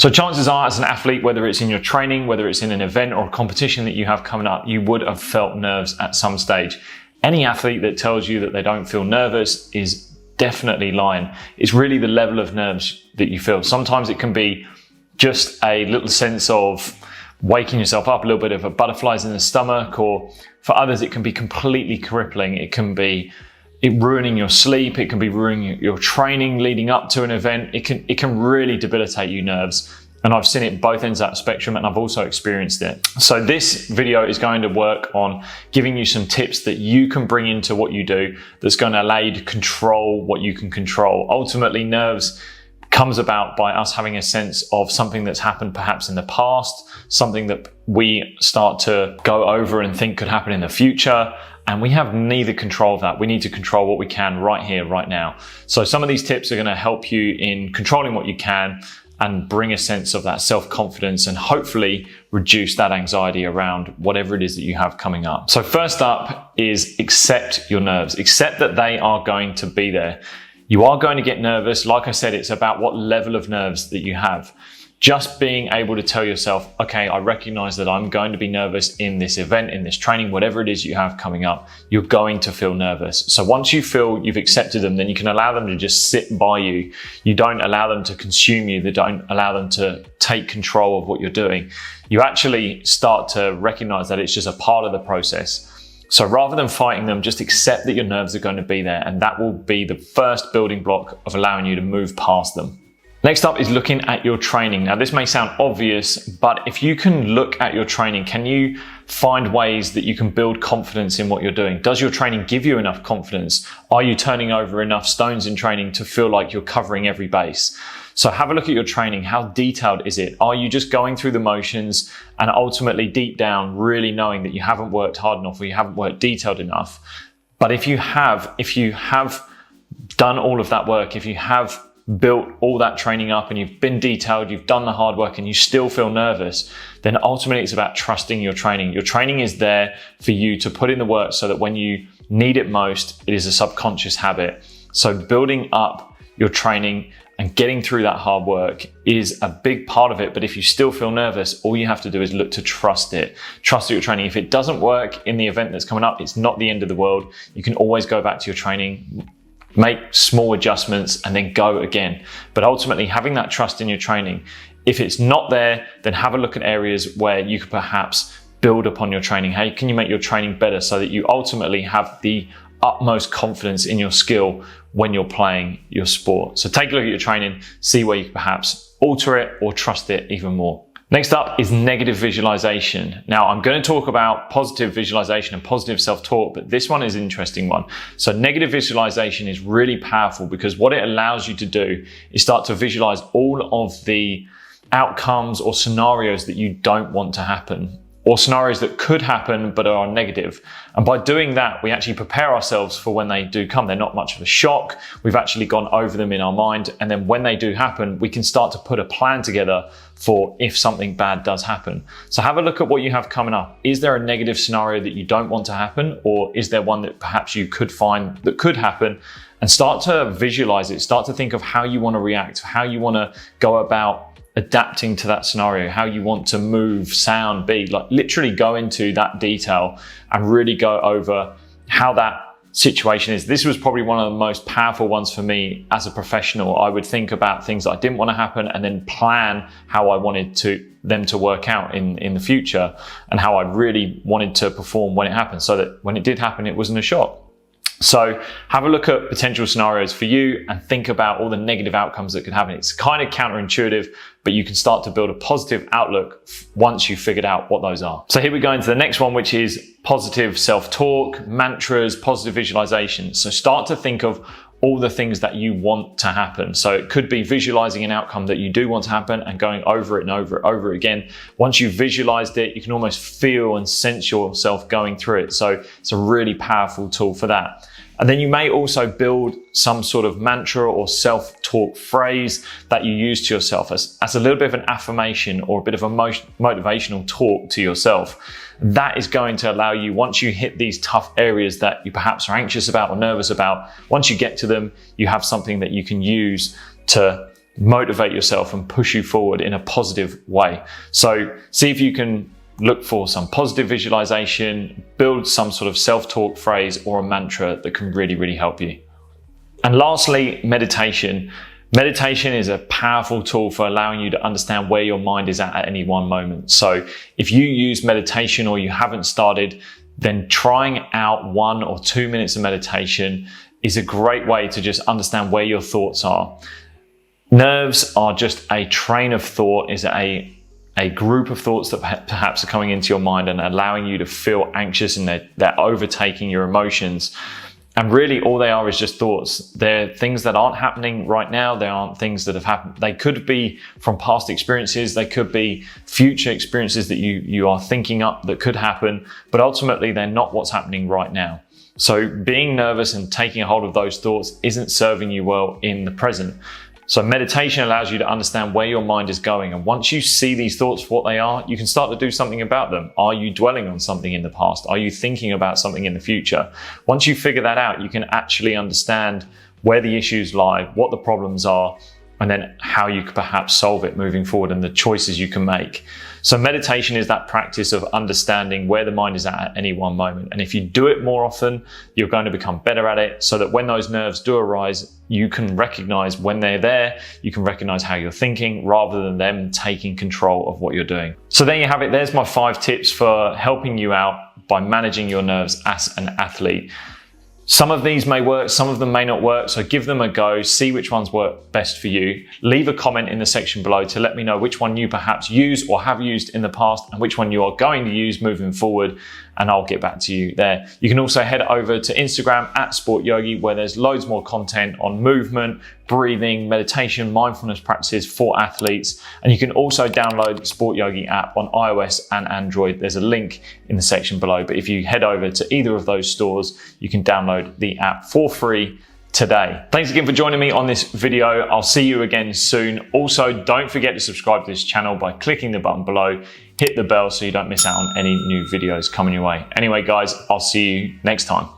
So chances are, as an athlete, whether it's in your training, whether it's in an event or a competition that you have coming up, you would have felt nerves at some stage. Any athlete that tells you that they don't feel nervous is definitely lying. It's really the level of nerves that you feel. Sometimes it can be just a little sense of waking yourself up, a little bit of a butterflies in the stomach, or for others it can be completely crippling. It can be ruining your sleep, it can be ruining your training leading up to an event. It can really debilitate you, nerves. And I've seen it at both ends of that spectrum, and I've also experienced it. So this video is going to work on giving you some tips that you can bring into what you do that's going to allow you to control what you can control. Ultimately, nerves comes about by us having a sense of something that's happened perhaps in the past, something that we start to go over and think could happen in the future, and we have neither control of that. We need to control what we can right here, right now. So some of these tips are going to help you in controlling what you can and bring a sense of that self-confidence and hopefully reduce that anxiety around whatever it is that you have coming up. So first up is accept your nerves. Accept that they are going to be there. You are going to get nervous. Like I said, it's about what level of nerves that you have. Just being able to tell yourself, okay, I recognize that I'm going to be nervous in this event, in this training, whatever it is you have coming up, you're going to feel nervous. So once you feel you've accepted them, then you can allow them to just sit by you. You don't allow them to consume you. You don't allow them to take control of what you're doing. You actually start to recognize that it's just a part of the process. So rather than fighting them, just accept that your nerves are going to be there, and that will be the first building block of allowing you to move past them. Next up is looking at your training. Now this may sound obvious, but if you can look at your training, can you find ways that you can build confidence in what you're doing? Does your training give you enough confidence? Are you turning over enough stones in training to feel like you're covering every base? So have a look at your training. How detailed is it? Are you just going through the motions and ultimately deep down really knowing that you haven't worked hard enough or you haven't worked detailed enough? But if you have done all of that work, if you have built all that training up and you've been detailed, you've done the hard work and you still feel nervous, then ultimately it's about trusting your training. Your training is there for you to put in the work so that when you need it most, it is a subconscious habit. So building up your training and getting through that hard work is a big part of it. But if you still feel nervous, all you have to do is look to trust it. Trust your training. If it doesn't work in the event that's coming up, it's not the end of the world. You can always go back to your training, make small adjustments and then go again. But ultimately having that trust in your training, if it's not there, then have a look at areas where you could perhaps build upon your training. How can you make your training better so that you ultimately have the utmost confidence in your skill when you're playing your sport? So take a look at your training, see where you can perhaps alter it or trust it even more. Next up is negative visualization. Now I'm going to talk about positive visualization and positive self-talk, but this one is an interesting one. So negative visualization is really powerful because what it allows you to do is start to visualize all of the outcomes or scenarios that you don't want to happen, or scenarios that could happen but are negative. And by doing that, we actually prepare ourselves for when they do come. They're not much of a shock. We've actually gone over them in our mind. And then when they do happen, we can start to put a plan together for if something bad does happen. So have a look at what you have coming up. Is there a negative scenario that you don't want to happen? Or is there one that perhaps you could find that could happen? And start to visualize it. Start to think of how you want to react, how you want to go about adapting to that scenario, how you want to move, sound, be, like literally go into that detail and really go over how that situation is. This was probably one of the most powerful ones for me as a professional. I would think about things that I didn't want to happen and then plan how I wanted them to work out in the future and how I really wanted to perform when it happened so that when it did happen, it wasn't a shock. So have a look at potential scenarios for you and think about all the negative outcomes that could happen. It's kind of counterintuitive, but you can start to build a positive outlook once you've figured out what those are. So here we go into the next one, which is positive self-talk, mantras, positive visualization. So start to think of all the things that you want to happen. So it could be visualizing an outcome that you do want to happen and going over it and over again. Once you've visualized it, you can almost feel and sense yourself going through it. So it's a really powerful tool for that. And then you may also build some sort of mantra or self-talk phrase that you use to yourself as a little bit of an affirmation or a bit of a motivational talk to yourself. That is going to allow you, once you hit these tough areas that you perhaps are anxious about or nervous about, once you get to them, you have something that you can use to motivate yourself and push you forward in a positive way. So see if you can look for some positive visualization, build some sort of self-talk phrase or a mantra that can really, really help you. And lastly, meditation. Meditation is a powerful tool for allowing you to understand where your mind is at any one moment. So if you use meditation or you haven't started, then trying out 1 or 2 minutes of meditation is a great way to just understand where your thoughts are. Nerves are just a train of thought, is a group of thoughts that perhaps are coming into your mind and allowing you to feel anxious, and they're overtaking your emotions. And really all they are is just thoughts. They're things that aren't happening right now. They aren't things that have happened. They could be from past experiences. They could be future experiences that you are thinking up that could happen, but ultimately they're not what's happening right now. So being nervous and taking a hold of those thoughts isn't serving you well in the present. So meditation allows you to understand where your mind is going. And once you see these thoughts for what they are, you can start to do something about them. Are you dwelling on something in the past? Are you thinking about something in the future? Once you figure that out, you can actually understand where the issues lie, what the problems are, and then how you could perhaps solve it moving forward and the choices you can make. So meditation is that practice of understanding where the mind is at any one moment. And if you do it more often, you're going to become better at it, so that when those nerves do arise, you can recognize when they're there, you can recognize how you're thinking rather than them taking control of what you're doing. So there you have it. There's my 5 tips for helping you out by managing your nerves as an athlete. Some of these may work, some of them may not work, so give them a go, see which ones work best for you. Leave a comment in the section below to let me know which one you perhaps use or have used in the past and which one you are going to use moving forward, and I'll get back to you there. You can also head over to Instagram @SportYogi, where there's loads more content on movement, breathing, meditation, mindfulness practices for athletes. And you can also download the Sport Yogi app on iOS and Android. There's a link in the section below. But if you head over to either of those stores, you can download the app for free today. Thanks again for joining me on this video. I'll see you again soon. Also, don't forget to subscribe to this channel by clicking the button below. Hit the bell so you don't miss out on any new videos coming your way. Anyway, guys, I'll see you next time.